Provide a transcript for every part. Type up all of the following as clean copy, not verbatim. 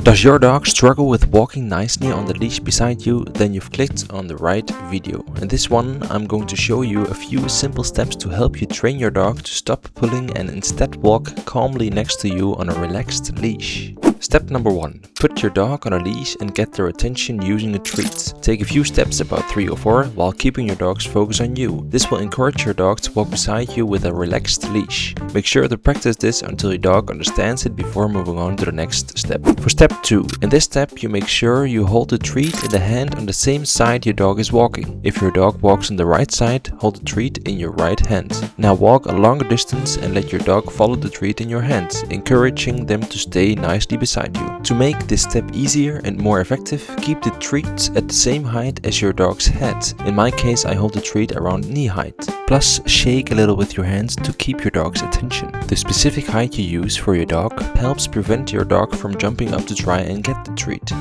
Does your dog struggle with walking nicely on the leash beside you? Then you've clicked on the right video. In this one, I'm going to show you a few simple steps to help you train your dog to stop pulling and instead walk calmly next to you on a relaxed leash. Step number 1. Put your dog on a leash and get their attention using a treat. Take a few steps, about 3 or 4, while keeping your dog's focus on you. This will encourage your dog to walk beside you with a relaxed leash. Make sure to practice this until your dog understands it before moving on to the next step. For step 2. In this step, you make sure you hold the treat in the hand on the same side your dog is walking. If your dog walks on the right side, hold the treat in your right hand. Now walk a longer distance and let your dog follow the treat in your hand, encouraging them to stay nicely beside you. To make this step easier and more effective, keep the treat at the same height as your dog's head. In my case, I hold the treat around knee height. Plus, shake a little with your hands to keep your dog's attention. The specific height you use for your dog helps prevent your dog from jumping up to try and get the treat.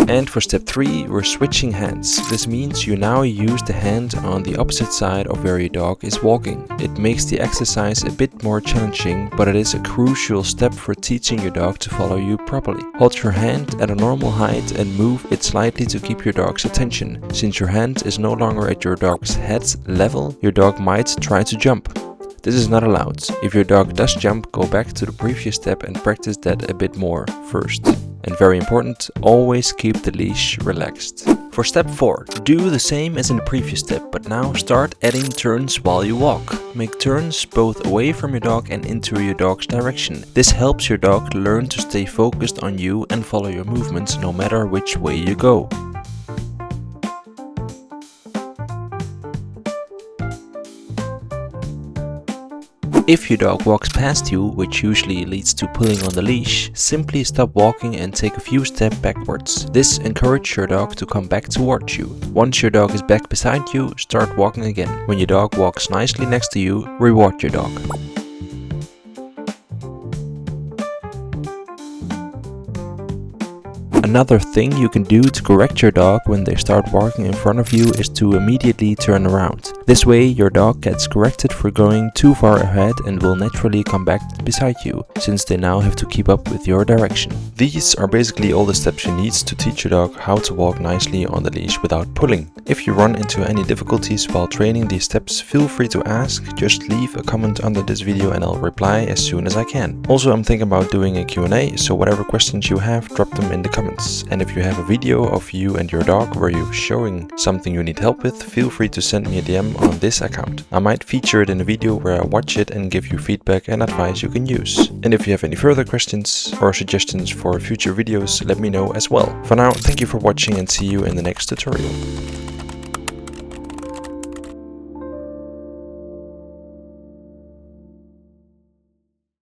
And for step 3, we're switching hands. This means you now use the hand on the opposite side of where your dog is walking. It makes the exercise a bit more challenging, but it is a crucial step for teaching your dog to follow you properly. Hold your hand at a normal height and move it slightly to keep your dog's attention. Since your hand is no longer at your dog's head level, your dog might try to jump. This is not allowed. If your dog does jump, go back to the previous step and practice that a bit more first. And very important, always keep the leash relaxed. For step 4, do the same as in the previous step, but now start adding turns while you walk. Make turns both away from your dog and into your dog's direction. This helps your dog learn to stay focused on you and follow your movements no matter which way you go. If your dog walks past you, which usually leads to pulling on the leash, simply stop walking and take a few steps backwards. This encourages your dog to come back towards you. Once your dog is back beside you, start walking again. When your dog walks nicely next to you, reward your dog. Another thing you can do to correct your dog when they start walking in front of you is to immediately turn around. This way your dog gets corrected for going too far ahead and will naturally come back beside you, since they now have to keep up with your direction. These are basically all the steps you need to teach your dog how to walk nicely on the leash without pulling. If you run into any difficulties while training these steps, feel free to ask. Just leave a comment under this video and I'll reply as soon as I can. Also, I'm thinking about doing a Q&A, so whatever questions you have, drop them in the comments. And if you have a video of you and your dog where you're showing something you need help with, feel free to send me a DM on this account. I might feature it in a video where I watch it and give you feedback and advice you can use. And if you have any further questions or suggestions for future videos, let me know as well. For now, thank you for watching and see you in the next tutorial.